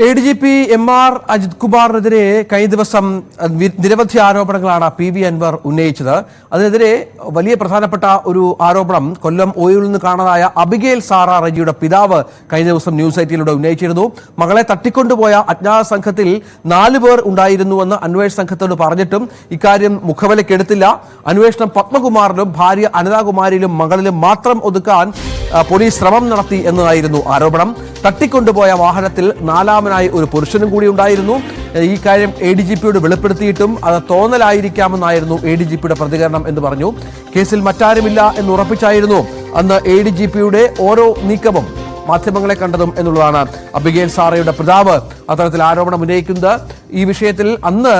ADGP MR Ajith കുമാറിനെതിരെ കഴിഞ്ഞ ദിവസം നിരവധി ആരോപണങ്ങളാണ് PV അൻവർ ഉന്നയിച്ചത്. അതിനെതിരെ വലിയ പ്രധാനപ്പെട്ട ഒരു ആരോപണം കൊല്ലം ഓയൂരിൽ നിന്ന് കാണാതായ അബിഗേൽ സാറ റജിയുടെ പിതാവ് കഴിഞ്ഞ ദിവസം ന്യൂസ് 18ലൂടെ ഉന്നയിച്ചിരുന്നു. മകളെ തട്ടിക്കൊണ്ടുപോയ അജ്ഞാത സംഘത്തിൽ 4 പേർ ഉണ്ടായിരുന്നുവെന്ന് അന്വേഷണ സംഘത്തോട് പറഞ്ഞിട്ടും ഇക്കാര്യം മുഖവിലക്കെടുത്തില്ല. അന്വേഷണം പത്മകുമാറിലും ഭാര്യ അനിതാകുമാരിയിലും മകളിലും മാത്രം ഒതുക്കാൻ പോലീസ് ശ്രമം നടത്തി എന്നതായിരുന്നു ആരോപണം. തട്ടിക്കൊണ്ടുപോയ വാഹനത്തിൽ 4ാമനായി ഒരു പുരുഷനും കൂടി ഉണ്ടായിരുന്നു. ഈ കാര്യം ADGPയോട് വെളിപ്പെടുത്തിയിട്ടും അത് തോന്നലായിരിക്കാമെന്നായിരുന്നു ADGPയുടെ പ്രതികരണം എന്ന് പറഞ്ഞു. കേസിൽ മറ്റാരുമില്ല എന്ന് ഉറപ്പിച്ചായിരുന്നു അന്ന് ADGPയുടെ ഓരോ നീക്കവും മാധ്യമങ്ങളെ കണ്ടതും എന്നുള്ളതാണ് അബിഗേൽ സാറയുടെ പിതാവ് അത്തരത്തിൽ ആരോപണം ഉന്നയിക്കുന്നത്. ഈ വിഷയത്തിൽ അന്ന്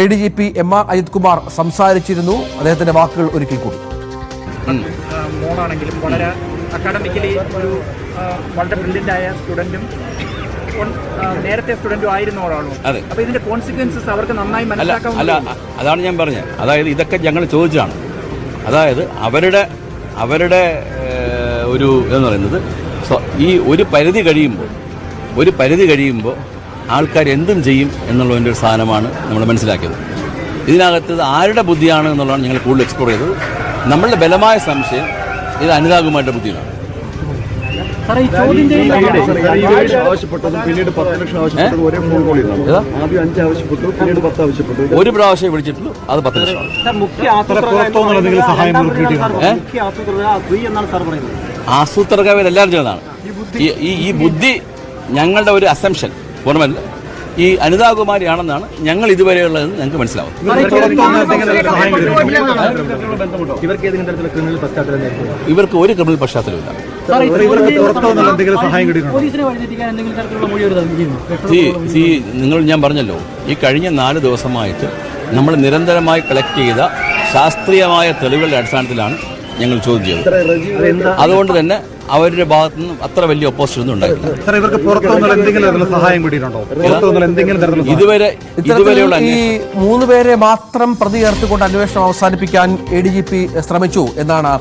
ADGP MR അജിത് കുമാർ സംസാരിച്ചിരുന്നു. അദ്ദേഹത്തിന്റെ വാക്കുകൾ ഒരിക്കൽ കൂടി. മോളാണെങ്കിലും വളരെ അക്കാഡമിക്കലി ഒരു വളരെ ബ്രില്യൻ്റായ സ്റ്റുഡൻറ്റും നേരത്തെ സ്റ്റുഡൻറ്റും ആയിരുന്ന ഒരാളും. അപ്പോൾ ഇതിന്റെ കോൺസിക്വൻസസ് അവർക്ക് നന്നായി മനസ്സിലാക്കാൻ അതാണ് ഞാൻ പറഞ്ഞത്. അതായത് ഇതൊക്കെ ഞങ്ങൾ ചോദിച്ചതാണ്. അതായത് അവരുടെ ഒരു എന്ന് പറയുന്നത് ഈ ഒരു പരിധി കഴിയുമ്പോൾ ആൾക്കാർ എന്തും ചെയ്യും എന്നുള്ളതിൻ്റെ ഒരു സാധനമാണ് നമ്മൾ മനസ്സിലാക്കിയത്. ഇതിനകത്ത് ആരുടെ ബുദ്ധിയാണ് എന്നുള്ളതാണ് ഞങ്ങൾ കൂടുതൽ എക്സ്പ്ലോർ ചെയ്തത്. നമ്മളുടെ ബലമായ സംശയം ഇത് അനിതാകുമാരുടെ ബുദ്ധിയാണ്. ഒരു പ്രാവശ്യം വിളിച്ചിട്ടുള്ളൂ, അത് 10 ലക്ഷം. ആസൂത്രകരെല്ലാവരും ചേർന്നാണ് ഈ ബുദ്ധി. ഞങ്ങളുടെ ഒരു അസംഷൻ പുറമല്ല, ഈ അനിതാകുമാരിയാണെന്നാണ് ഞങ്ങൾ ഇതുവരെയുള്ളതെന്ന് ഞങ്ങൾക്ക് മനസ്സിലാവും. ഇവർക്ക് ഒരു ക്രിമിനൽ പശ്ചാത്തലമില്ല. ഞാൻ പറഞ്ഞല്ലോ, ഈ കഴിഞ്ഞ 4 ദിവസമായിട്ട് നമ്മൾ നിരന്തരമായി കളക്ട് ചെയ്ത ശാസ്ത്രീയമായ തെളിവുകളുടെ അടിസ്ഥാനത്തിലാണ് ഞങ്ങൾ ചോദ്യം ചെയ്തത്. അതുകൊണ്ട് തന്നെ അവരുടെ ഭാഗത്തു നിന്നും അത്ര വലിയ ഒപ്പോസിഷൻ ഒന്നും ഉണ്ടായിട്ടില്ല. ഇതുവരെയുള്ള ഈ 3 പേരെ മാത്രം പ്രതി ചേർത്തുകൊണ്ട് അന്വേഷണം അവസാനിപ്പിക്കാൻ ADGP ശ്രമിച്ചു എന്നാണ്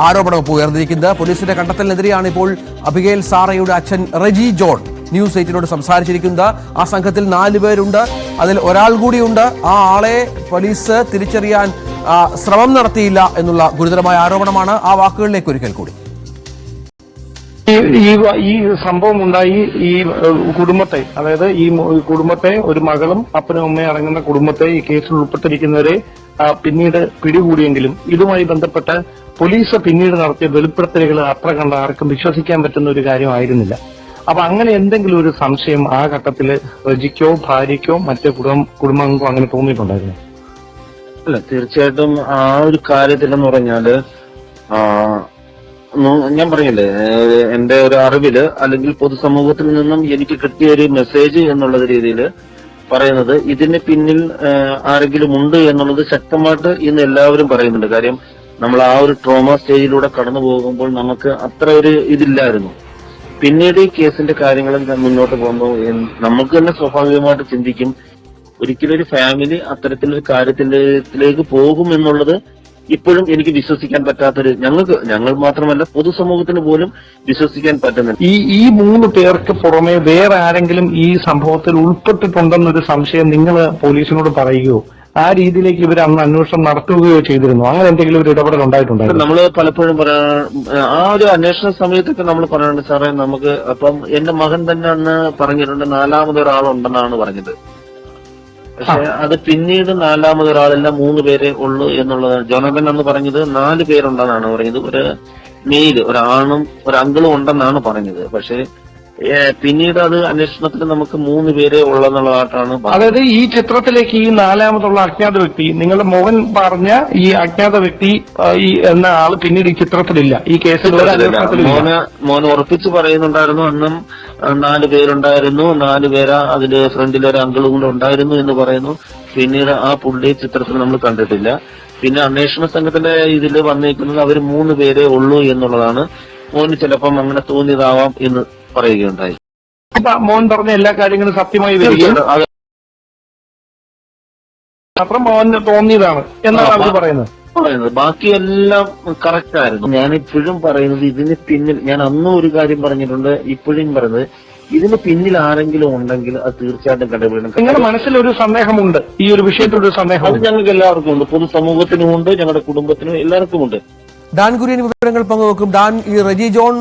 ആരോപണം ഉയർന്നിരിക്കുന്നത്. പോലീസിന്റെ കണ്ടെത്തലിനെതിരെയാണ് ഇപ്പോൾ അബിഗേൽ സാറയുടെ അച്ഛൻ റജി ജോൺ ന്യൂസ് 18നോട് സംസാരിച്ചിരിക്കുന്നത്. ആ സംഘത്തിൽ 4 പേരുണ്ട്, അതിൽ ഒരാൾ കൂടിയുണ്ട്. ആ ആളെ പോലീസ് തിരിച്ചറിയാൻ ശ്രമം നടത്തിയില്ല എന്നുള്ള ഗുരുതരമായ ആരോപണമാണ്. ആ വാക്കുകളിലേക്ക് ഒരിക്കൽ കൂടി. ഈ സംഭവം ഉണ്ടായി ഈ കുടുംബത്തെ, അതായത് ഈ കുടുംബത്തെ, ഒരു മകളും അപ്പനും അമ്മയും അടങ്ങുന്ന കുടുംബത്തെ ഈ കേസിൽ ഉൾപ്പെട്ടിരിക്കുന്നവരെ പിന്നീട് പിടികൂടിയെങ്കിലും ഇതുമായി ബന്ധപ്പെട്ട് പോലീസ് പിന്നീട് നടത്തിയ വെളിപ്പെടുത്തലുകൾ അത്ര കണ്ട ആർക്കും വിശ്വസിക്കാൻ പറ്റുന്ന ഒരു കാര്യമായിരുന്നില്ല. അപ്പൊ അങ്ങനെ എന്തെങ്കിലും ഒരു സംശയം ആ ഘട്ടത്തിൽ റജിക്കോ ഭാര്യയ്ക്കോ മറ്റു കുടുംബാംഗങ്ങൾക്കോ അങ്ങനെ തോന്നിയിട്ടുണ്ടായിരുന്നു? അല്ല, തീർച്ചയായിട്ടും ആ ഒരു കാര്യത്തിലെന്ന് പറഞ്ഞാല് ഞാൻ പറഞ്ഞില്ലേ, എന്റെ ഒരു അറിവില് അല്ലെങ്കിൽ പൊതുസമൂഹത്തിൽ നിന്നും എനിക്ക് കിട്ടിയ ഒരു മെസ്സേജ് എന്നുള്ള രീതിയിൽ പറയുന്നത്, ഇതിന് പിന്നിൽ ആരെങ്കിലും ഉണ്ട് എന്നുള്ളത് ശക്തമായിട്ട് ഇന്ന് എല്ലാവരും പറയുന്നുണ്ട്. കാര്യം നമ്മൾ ആ ഒരു ട്രോമ സ്റ്റേജിലൂടെ കടന്നു പോകുമ്പോൾ നമുക്ക് അത്ര ഒരു ഇതില്ലായിരുന്നു. പിന്നീട് ഈ കേസിന്റെ കാര്യങ്ങൾ മുന്നോട്ട് പോകുമ്പോൾ നമുക്ക് തന്നെ സ്വാഭാവികമായിട്ട് ചിന്തിക്കും, ഒരിക്കലും ഒരു ഫാമിലി അത്തരത്തിലൊരു കാര്യത്തിലേക്ക് പോകും എന്നുള്ളത് ഇപ്പോഴും എനിക്ക് വിശ്വസിക്കാൻ പറ്റാത്തൊരു, ഞങ്ങൾ മാത്രമല്ല പൊതുസമൂഹത്തിന് പോലും വിശ്വസിക്കാൻ പറ്റുന്നില്ല. ഈ 3 പേർക്ക് പുറമെ വേറെ ആരെങ്കിലും ഈ സംഭവത്തിൽ ഉൾപ്പെട്ടിട്ടുണ്ടെന്നൊരു സംശയം നിങ്ങൾ പോലീസിനോട് പറയുകയോ ആ രീതിയിലേക്ക് ഇവർ അന്ന് അന്വേഷണം നടത്തുകയോ ചെയ്തിരുന്നു? അങ്ങനെ എന്തെങ്കിലും ഒരു ഇടപെടൽ ഉണ്ടായിട്ടുണ്ടായിരുന്നു? നമ്മൾ പലപ്പോഴും ആ ഒരു അന്വേഷണ സമയത്തൊക്കെ നമ്മൾ പറയാറുണ്ട്, സാറേ നമുക്ക്, അപ്പം എന്റെ മകൻ തന്നെ അന്ന് പറഞ്ഞിട്ടുണ്ട് 4ാമതൊരാളുണ്ടെന്നാണ് പറഞ്ഞത്. പക്ഷെ അത് പിന്നീട് 4ാമതൊരാളല്ല 3 പേരെ ഉള്ളൂ എന്നുള്ളതാണ്. ജോനബൻ അന്ന് പറഞ്ഞത് 4 പേരുണ്ടെന്നാണ് പറഞ്ഞത്. ഒരു മെയില്, ഒരാണും ഒരു അങ്കിളും ഉണ്ടെന്നാണ് പറഞ്ഞത്. പക്ഷെ പിന്നീട് അത് അന്വേഷണത്തിൽ നമുക്ക് 3 പേരെ ഉള്ളെന്നുള്ളതായിട്ടാണ്. അതായത് ഈ ചിത്രത്തിലേക്ക് ഈ 4ാമതുള്ള അജ്ഞാത വ്യക്തി, നിങ്ങളുടെ മോഹൻ പറഞ്ഞ ഈ അജ്ഞാത വ്യക്തി എന്ന ആള് പിന്നീട് ഈ ചിത്രത്തിലില്ല, ഈ കേസിൽ. മോന് ഉറപ്പിച്ച് പറയുന്നുണ്ടായിരുന്നു, അന്നും 4 പേരുണ്ടായിരുന്നു, 4 പേരാ, അതില് ഫ്രണ്ടിലൊരു അങ്കിളും കൂടെ ഉണ്ടായിരുന്നു എന്ന് പറയുന്നു. പിന്നീട് ആ പുള്ളി ചിത്രത്തിൽ നമ്മൾ കണ്ടിട്ടില്ല. പിന്നെ അന്വേഷണ സംഘത്തിന്റെ ഇതിൽ വന്നിരിക്കുന്നത് അവർ 3 പേരെ ഉള്ളൂ എന്നുള്ളതാണ്. മോന് ചിലപ്പം അങ്ങനെ തോന്നിയതാവാം എന്ന് പറയുകയുണ്ടായി. മോൻ പറഞ്ഞ എല്ലാ കാര്യങ്ങളും സത്യമായി വരികയും മാത്രം മോന് തോന്നിയതാണ് എന്നാണ് അവർ പറയുന്നത്. ബാക്കിയെല്ലാം കറക്റ്റ് ആയിരുന്നു. ഞാനിപ്പോഴും പറയുന്നത്, ഇതിന് പിന്നിൽ, ഞാൻ അന്നും ഒരു കാര്യം പറഞ്ഞിട്ടുണ്ട്, ഇപ്പോഴും പറയുന്നത്, ഇതിന് പിന്നിൽ ആരെങ്കിലും ഉണ്ടെങ്കിൽ അത് തീർച്ചയായിട്ടും കണ്ടുപിടിക്കണം. നിങ്ങളുടെ മനസ്സിലൊരു സന്ദേഹമുണ്ട്, ഈ ഒരു വിഷയത്തിലൊരു സന്ദേഹം അത് ഞങ്ങൾക്ക് എല്ലാവർക്കും ഉണ്ട്, പൊതുസമൂഹത്തിനും ഉണ്ട്, ഞങ്ങളുടെ കുടുംബത്തിനും എല്ലാവർക്കും ഉണ്ട്. ഡാൻ കുര്യൻ വിവരങ്ങൾ പങ്കുവെക്കും. ഡാൻ, ഈ റെജി ജോൺ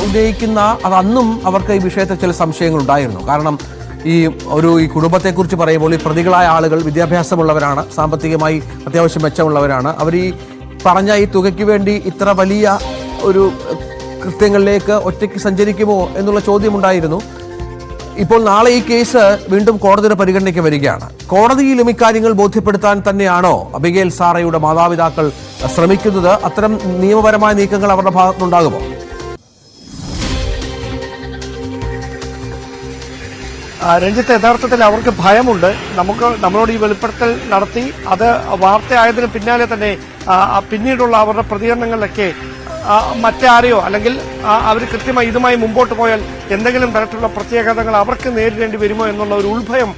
ഉന്നയിക്കുന്ന അത് അന്നും അവർക്ക് ഈ വിഷയത്തിൽ ചില സംശയങ്ങൾ ഉണ്ടായിരുന്നു. കാരണം ഈ കുടുംബത്തെക്കുറിച്ച് പറയുമ്പോൾ ഈ പ്രതികളായ ആളുകൾ വിദ്യാഭ്യാസമുള്ളവരാണ്, സാമ്പത്തികമായി അത്യാവശ്യം മെച്ചമുള്ളവരാണ്. അവർ ഈ പറഞ്ഞ ഈ തുകയ്ക്ക് വേണ്ടി ഇത്ര വലിയ ഒരു കൃത്യങ്ങളിലേക്ക് ഒറ്റയ്ക്ക് സഞ്ചരിക്കുമോ എന്നുള്ള ചോദ്യമുണ്ടായിരുന്നു. ഇപ്പോൾ നാളെ ഈ കേസ് വീണ്ടും കോടതിയുടെ പരിഗണനയ്ക്ക് വരികയാണ്. കോടതിയിലും ഇക്കാര്യങ്ങൾ ബോധ്യപ്പെടുത്താൻ തന്നെയാണോ അബിഗേൽ സാറയുടെ മാതാപിതാക്കൾ ശ്രമിക്കുന്നത്? അത്തരം നിയമപരമായ നീക്കങ്ങൾ അവരുടെ ഭാഗത്തുനിന്നുണ്ടാകുമോ? രഞ്ജിത്ത്, യഥാർത്ഥത്തിൽ അവർക്ക് ഭയമുണ്ട്. നമ്മളോട് ഈ വെളിപ്പെടുത്തൽ നടത്തി അത് വാർത്തയായതിന് പിന്നാലെ തന്നെ പിന്നീടുള്ള അവരുടെ പ്രതികരണങ്ങളിലൊക്കെ മറ്റാരെയോ അല്ലെങ്കിൽ അവർ കൃത്യമായി ഇതുമായി മുമ്പോട്ട് പോയാൽ എന്തെങ്കിലും തരത്തിലുള്ള പ്രത്യാഘാതങ്ങൾ അവർക്ക് നേരിടേണ്ടി വരുമോ എന്നുള്ള ഒരു ഉത്ഭയം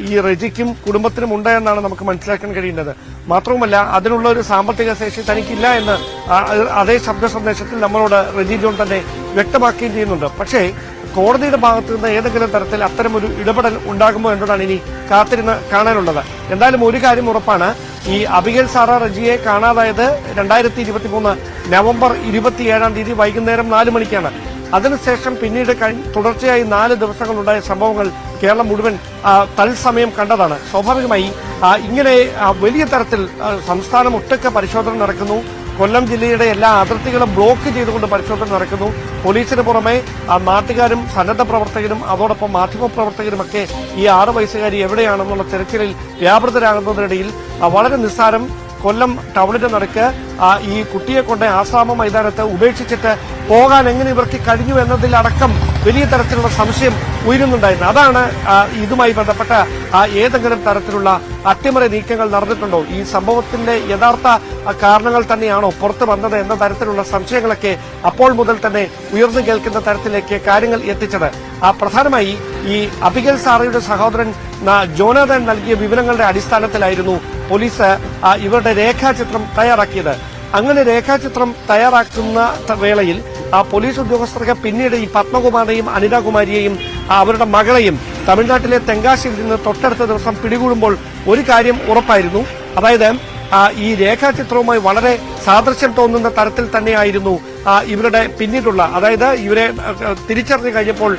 ഈ റെജിക്കും കുടുംബത്തിനും ഉണ്ട് എന്നാണ് നമുക്ക് മനസ്സിലാക്കാൻ കഴിയുന്നത്. മാത്രവുമല്ല, അതിനുള്ള ഒരു സാമ്പത്തിക ശേഷി തനിക്കില്ല എന്ന് അതേ ശബ്ദ സന്ദേശത്തിൽ നമ്മളോട് റെജി ജോൺ തന്നെ വ്യക്തമാക്കുകയും ചെയ്യുന്നുണ്ട്. പക്ഷേ കോടതിയുടെ ഭാഗത്തു നിന്ന് ഏതെങ്കിലും തരത്തിൽ അത്തരമൊരു ഇടപെടൽ ഉണ്ടാകുമോ എന്നതാണ് ഇനി കാത്തിരുന്ന് കാണാനുള്ളത്. എന്തായാലും ഒരു കാര്യം ഉറപ്പാണ്, ഈ അബിഗേൽ സാറ റെജിയെ കാണാതായത് 2023 നവംബർ 27 വൈകുന്നേരം 4 മണിക്കാണ്. അതിനുശേഷം പിന്നീട് തുടർച്ചയായി 4 ദിവസങ്ങളുണ്ടായ സംഭവങ്ങൾ കേരളം മുഴുവൻ തത്സമയം കണ്ടതാണ്. സ്വാഭാവികമായി ഇങ്ങനെ വലിയ തരത്തിൽ സംസ്ഥാനം ഒട്ടൊക്കെ പരിശോധന നടക്കുന്നു. കൊല്ലം ജില്ലയുടെ എല്ലാ അതിർത്തികളും ബ്ലോക്ക് ചെയ്തുകൊണ്ട് പരിശോധന നടക്കുന്നു. പോലീസിന് പുറമെ നാട്ടുകാരും സന്നദ്ധ പ്രവർത്തകരും അതോടൊപ്പം മാധ്യമപ്രവർത്തകരുമൊക്കെ ഈ 6 വയസ്സുകാരി എവിടെയാണെന്നുള്ള തെരച്ചിലിൽ വ്യാപൃതരാകുന്നതിനിടയിൽ വളരെ നിസ്സാരം കൊല്ലം ടൗണിന്റെ നടുക്ക് ഈ കുട്ടിയെ കൊണ്ട് ആശ്രാമ മൈതാനത്ത് ഉപേക്ഷിച്ചിട്ട് പോകാൻ എങ്ങനെ ഇവർക്ക് കഴിഞ്ഞു എന്നതിലടക്കം വലിയ തരത്തിലുള്ള സംശയം ഉയരുന്നുണ്ടായിരുന്നു. അതാണ് ഇതുമായി ബന്ധപ്പെട്ട ഏതെങ്കിലും തരത്തിലുള്ള അട്ടിമറി നീക്കങ്ങൾ നടന്നിട്ടുണ്ടോ, ഈ സംഭവത്തിന്റെ യഥാർത്ഥ കാരണങ്ങൾ തന്നെയാണോ പുറത്തു വന്നത് എന്ന തരത്തിലുള്ള സംശയങ്ങളൊക്കെ അപ്പോൾ മുതൽ തന്നെ ഉയർന്നു കേൾക്കുന്ന തരത്തിലേക്ക് കാര്യങ്ങൾ എത്തിച്ചത്. പ്രധാനമായി ഈ അബിഗേൽ സാറയുടെ സഹോദരൻ ജോനാഥൻ നൽകിയ വിവരങ്ങളുടെ അടിസ്ഥാനത്തിലായിരുന്നു പോലീസ് ഇവരുടെ രേഖാചിത്രം തയ്യാറാക്കിയത്. അങ്ങനെ രേഖാചിത്രം തയ്യാറാക്കുന്ന വേളയിൽ പോലീസ് ഉദ്യോഗസ്ഥർക്ക് പിന്നീട് ഈ പത്മകുമാറിനെയും അനിതാകുമാരിയെയും അവരുടെ മകളെയും തമിഴ്നാട്ടിലെ തെങ്കാശിയിൽ നിന്ന് തൊട്ടടുത്ത ദിവസം പിടികൂടുമ്പോൾ ഒരു കാര്യം ഉറപ്പായിരുന്നു. അതായത് ഈ രേഖാചിത്രവുമായി വളരെ സാദൃശ്യം തോന്നുന്ന തരത്തിൽ തന്നെയായിരുന്നു ഇവരുടെ പിന്നീടുള്ള, അതായത് ഇവരെ തിരിച്ചറിഞ്ഞു കഴിഞ്ഞപ്പോൾ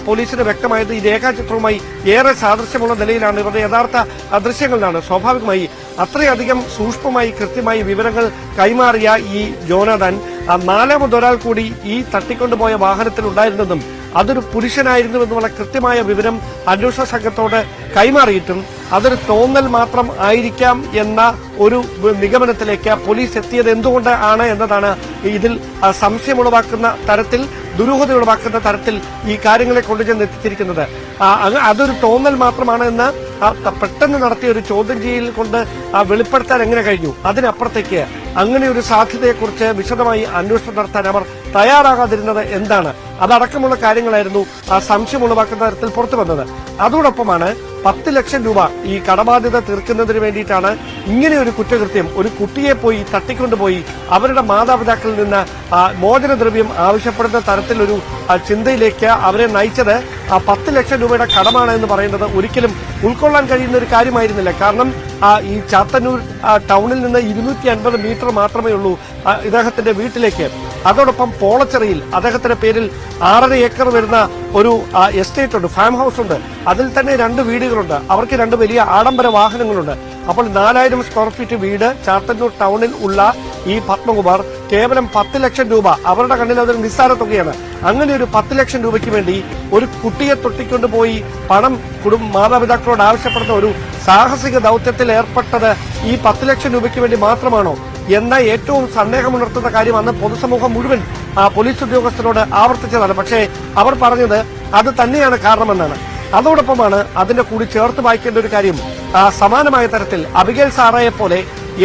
പോലീസിന് വ്യക്തമായത് ഈ രേഖാചിത്രവുമായി ഏറെ സാദൃശ്യമുള്ള നിലയിലാണ് ഇവരുടെ യഥാർത്ഥ ദൃശ്യങ്ങളാണ്. സ്വാഭാവികമായി അത്രയധികം സൂക്ഷ്മമായി കൃത്യമായി വിവരങ്ങൾ കൈമാറിയ ഈ ജോനാഥൻ 4ാമതൊരാൾ കൂടി ഈ തട്ടിക്കൊണ്ടുപോയ വാഹനത്തിൽ ഉണ്ടായിരുന്നതും അതൊരു പുരുഷനായിരുന്നു എന്നുള്ള കൃത്യമായ വിവരം അന്വേഷണ സംഘത്തോട് കൈമാറിയിട്ടും അതൊരു തോന്നൽ മാത്രം ആയിരിക്കാം എന്ന ഒരു നിഗമനത്തിലേക്ക് പോലീസ് എത്തിയത് എന്തുകൊണ്ട് ആണ് എന്നതാണ് ഇതിൽ സംശയമുളവാക്കുന്ന തരത്തിൽ, ദുരൂഹത ഉളവാക്കുന്ന തരത്തിൽ ഈ കാര്യങ്ങളെ കൊണ്ടുചെന്ന് എത്തിച്ചിരിക്കുന്നത്. അതൊരു തോന്നൽ മാത്രമാണ് എന്ന് പെട്ടെന്ന് നടത്തിയ ഒരു ചോദ്യം ചെയ്യൽ കൊണ്ട് വെളിപ്പെടുത്താൻ എങ്ങനെ കഴിഞ്ഞു? അതിനപ്പുറത്തേക്ക് അങ്ങനെ ഒരു സാധ്യതയെക്കുറിച്ച് വിശദമായി അന്വേഷണം നടത്താൻ അവർ തയ്യാറാകാതിരുന്നത് എന്താണ്? അതടക്കമുള്ള കാര്യങ്ങളായിരുന്നു സംശയം ഉളവാക്കുന്ന തരത്തിൽ പുറത്തു വന്നത്. അതോടൊപ്പമാണ് 10 ലക്ഷം രൂപ ഈ കടബാധ്യത തീർക്കുന്നതിന് വേണ്ടിയിട്ടാണ് ഇങ്ങനെ ഒരു കുറ്റകൃത്യം, ഒരു കുട്ടിയെ പോയി തട്ടിക്കൊണ്ടുപോയി അവരുടെ മാതാപിതാക്കളിൽ നിന്ന് മോചനദ്രവ്യം ആവശ്യപ്പെടുന്ന തരത്തിലൊരു ചിന്തയിലേക്ക് അവരെ നയിച്ചത്. 10 ലക്ഷം രൂപയുടെ കടമാണ് എന്ന് പറയുന്നത് ഒരിക്കലും ഉൾക്കൊള്ളാൻ കഴിയുന്ന ഒരു കാര്യമായിരുന്നില്ല. കാരണം ഈ ചാത്തന്നൂർ ടൗണിൽ നിന്ന് 250 മീറ്റർ മാത്രമേ ഉള്ളൂ ഇദ്ദേഹത്തിന്റെ വീട്ടിലേക്ക്. അതോടൊപ്പം പോളച്ചെറിയിൽ അദ്ദേഹത്തിന്റെ പേരിൽ 6.5 ഏക്കർ വരുന്ന ഒരു എസ്റ്റേറ്റ് ഉണ്ട്, ഫാം ഹൌസ് ഉണ്ട്. അതിൽ തന്നെ 2 വീടുകളുണ്ട്. അവർക്ക് 2 വലിയ ആഡംബര വാഹനങ്ങളുണ്ട്. അപ്പോൾ 4000 സ്ക്വയർ ഫീറ്റ് വീട് ചാത്തന്നൂർ ടൗണിൽ ഉള്ള ഈ പത്മകുമാർ കേവലം 10 ലക്ഷം രൂപ, അവരുടെ കണ്ണിൽ അതൊരു നിസ്സാര തുകയാണ്. അങ്ങനെ ഒരു 10 ലക്ഷം രൂപയ്ക്ക് വേണ്ടി ഒരു കുട്ടിയെ തൊട്ടിക്കൊണ്ടുപോയി പണം മാതാപിതാക്കളോട് ആവശ്യപ്പെടുന്ന ഒരു സാഹസിക ദൌത്യത്തിൽ ഏർപ്പെട്ടത് ഈ 10 ലക്ഷം രൂപയ്ക്ക് വേണ്ടി മാത്രമാണോ എന്ന ഏറ്റവും സന്ദേഹമുണർത്തുന്ന കാര്യം അന്ന് പൊതുസമൂഹം മുഴുവൻ പോലീസ് ഉദ്യോഗസ്ഥരോട് ആവർത്തിച്ചതാണ്. പക്ഷേ അവർ പറഞ്ഞത് അത് തന്നെയാണ് കാരണമെന്നാണ്. അതോടൊപ്പമാണ് അതിന്റെ കൂടി ചേർത്ത് വായിക്കേണ്ട ഒരു കാര്യം, സമാനമായ തരത്തിൽ അബിഗേൽ സാറയെ പോലെ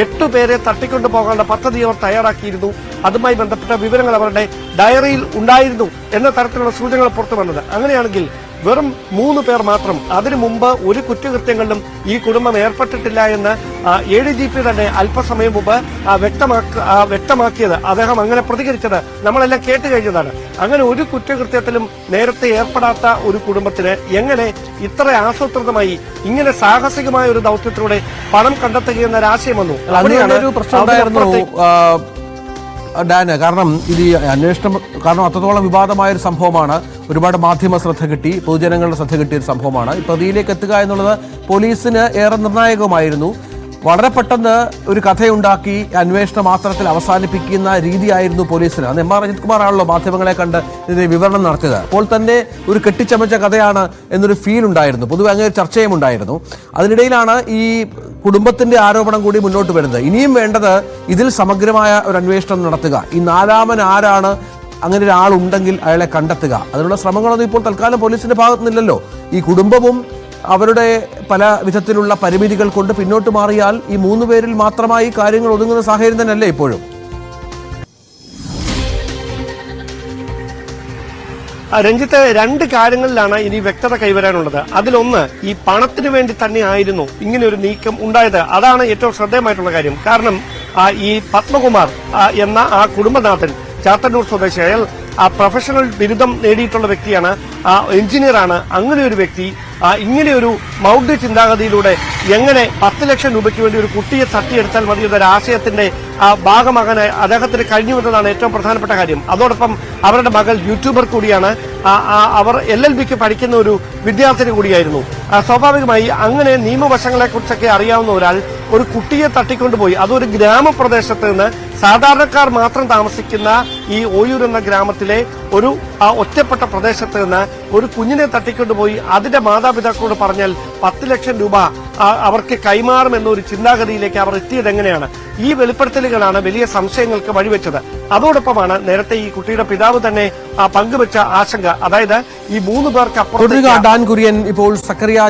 8 പേരെ തട്ടിക്കൊണ്ടുപോകാനുള്ള പദ്ധതി അവർ തയ്യാറാക്കിയിരുന്നു. അതുമായി ബന്ധപ്പെട്ട വിവരങ്ങൾ അവരുടെ ഡയറിയിൽ ഉണ്ടായിരുന്നു എന്ന തരത്തിലുള്ള സൂചനകൾ പുറത്തു വന്നത്. അങ്ങനെയാണെങ്കിൽ വെറും 3 പേർ മാത്രം, അതിനു മുമ്പ് ഒരു കുറ്റകൃത്യങ്ങളിലും ഈ കുടുംബം ഏർപ്പെട്ടിട്ടില്ല എന്ന് ADGP തന്നെ അല്പസമയം മുമ്പ് വ്യക്തമാക്കിയത്, അദ്ദേഹം അങ്ങനെ പ്രതികരിച്ചത് നമ്മളെല്ലാം കേട്ട് കഴിഞ്ഞതാണ്. അങ്ങനെ ഒരു കുറ്റകൃത്യത്തിലും നേരത്തെ ഏർപ്പെടാത്ത ഒരു കുടുംബത്തിന് എങ്ങനെ ഇത്ര ആസൂത്രിതമായി ഇങ്ങനെ സാഹസികമായ ഒരു ദൗത്യത്തിലൂടെ പണം കണ്ടെത്തുകയെന്നൊരു ആശയം വന്നു. ഒരു പ്രശ്നം ഉണ്ടായിരുന്നു ഡാന്. കാരണം ഇത് അന്വേഷണം കാരണം അത്രത്തോളം വിവാദമായ ഒരു സംഭവമാണ്. ഒരുപാട് മാധ്യമ ശ്രദ്ധ കിട്ടി, പൊതുജനങ്ങളുടെ ശ്രദ്ധ കിട്ടിയ ഒരു സംഭവമാണ്. ഈ പ്രതിയിലേക്ക് എത്തുക എന്നുള്ളത് പോലീസിന് ഏറെ നിർണായകമായിരുന്നു. വളരെ പെട്ടെന്ന് ഒരു കഥയുണ്ടാക്കി അന്വേഷണം മാത്രത്തിൽ അവസാനിപ്പിക്കുന്ന രീതിയായിരുന്നു പോലീസിന്. അന്ന് MR അജിത് കുമാർ ആണല്ലോ മാധ്യമങ്ങളെ കണ്ട് ഇതിന്റെ വിവരണം നടത്തിയത്. അപ്പോൾ തന്നെ ഒരു കെട്ടിച്ചമച്ച കഥയാണ് എന്നൊരു ഫീൽ ഉണ്ടായിരുന്നു, പൊതുവെ അങ്ങനെ ഒരു ചർച്ചയും ഉണ്ടായിരുന്നു. അതിനിടയിലാണ് ഈ കുടുംബത്തിന്റെ ആരോപണം കൂടി മുന്നോട്ട് വരുന്നത്. ഇനിയും വേണ്ടത് ഇതിൽ സമഗ്രമായ ഒരു അന്വേഷണം നടത്തുക. ഈ നാലാമൻ ആരാണ്, അങ്ങനെ ഒരാളുണ്ടെങ്കിൽ അയാളെ കണ്ടെത്തുക. അതിനുള്ള ശ്രമങ്ങളൊന്നും ഇപ്പോൾ തൽക്കാലം പോലീസിന്റെ ഭാഗത്തുനിന്നില്ലല്ലോ. ഈ കുടുംബവും അവരുടെ പല വിധത്തിലുള്ള പരിമിതികൾ കൊണ്ട് പിന്നോട്ട് മാറിയാൽ ഈ 3 പേരിൽ മാത്രമായി കാര്യങ്ങൾ ഒതുങ്ങുന്ന സാഹചര്യം തന്നെയല്ലേ ഇപ്പോഴും? രഞ്ജിത്ത്, 2 കാര്യങ്ങളിലാണ് ഇനി വ്യക്തത കൈവരാനുള്ളത്. അതിലൊന്ന്, ഈ പണത്തിന് വേണ്ടി തന്നെ ആയിരുന്നു ഇങ്ങനെ ഒരു നീക്കം ഉണ്ടായത്. അതാണ് ഏറ്റവും ശ്രദ്ധേയമായിട്ടുള്ള കാര്യം. കാരണം ഈ പത്മകുമാർ എന്ന ആ കുടുംബനാഥൻ ചാത്തന്നൂർ സ്വദേശി, അയാൾ പ്രൊഫഷണൽ ബിരുദം നേടിയിട്ടുള്ള വ്യക്തിയാണ്, എഞ്ചിനീയറാണ്. അങ്ങനെ ഒരു വ്യക്തി ഇങ്ങനെയൊരു മൗഢ്യ ചിന്താഗതിയിലൂടെ എങ്ങനെ 10 ലക്ഷം രൂപയ്ക്ക് വേണ്ടി ഒരു കുട്ടിയെ തട്ടിയെടുത്താൽ മതി എന്നൊരു ആശയത്തിന്റെ ഭാഗമാകാൻ അദ്ദേഹത്തിന് കഴിഞ്ഞുവെന്നതാണ് ഏറ്റവും പ്രധാനപ്പെട്ട കാര്യം. അതോടൊപ്പം അവരുടെ മകൾ യൂട്യൂബർ കൂടിയാണ്, അവർ LLBക്ക് പഠിക്കുന്ന ഒരു വിദ്യാർത്ഥിനി കൂടിയായിരുന്നു. സ്വാഭാവികമായി അങ്ങനെ നിയമവശങ്ങളെക്കുറിച്ചൊക്കെ അറിയാവുന്ന ഒരാൾ ഒരു കുട്ടിയെ തട്ടിക്കൊണ്ടുപോയി, അതൊരു ഗ്രാമപ്രദേശത്ത് നിന്ന് സാധാരണക്കാർ മാത്രം താമസിക്കുന്ന ഈ ഓയൂർ എന്ന ഗ്രാമത്തിലെ ഒരു ഒറ്റപ്പെട്ട പ്രദേശത്ത് നിന്ന് ഒരു കുഞ്ഞിനെ തട്ടിക്കൊണ്ടുപോയി അതിന്റെ മാതാപിതാക്കളോട് പറഞ്ഞാൽ 10 ലക്ഷം രൂപ അവർക്ക് കൈമാറുമെന്നൊരു ചിന്താഗതിയിലേക്ക് അവർ എത്തിയത് എങ്ങനെയാണ്? ഈ വെളിപ്പെടുത്തലുകളാണ് വലിയ സംശയങ്ങൾക്ക് വഴിവെച്ചത്. അതോടൊപ്പമാണ് നേരത്തെ ഈ കുട്ടിയുടെ പിതാവ് തന്നെ പങ്കുവെച്ച ആശങ്ക, അതായത് ഈ 3 പേർക്ക് അപ്പുറം ഡാൻ കുര്യൻ ഇപ്പോൾ സക്കറിയ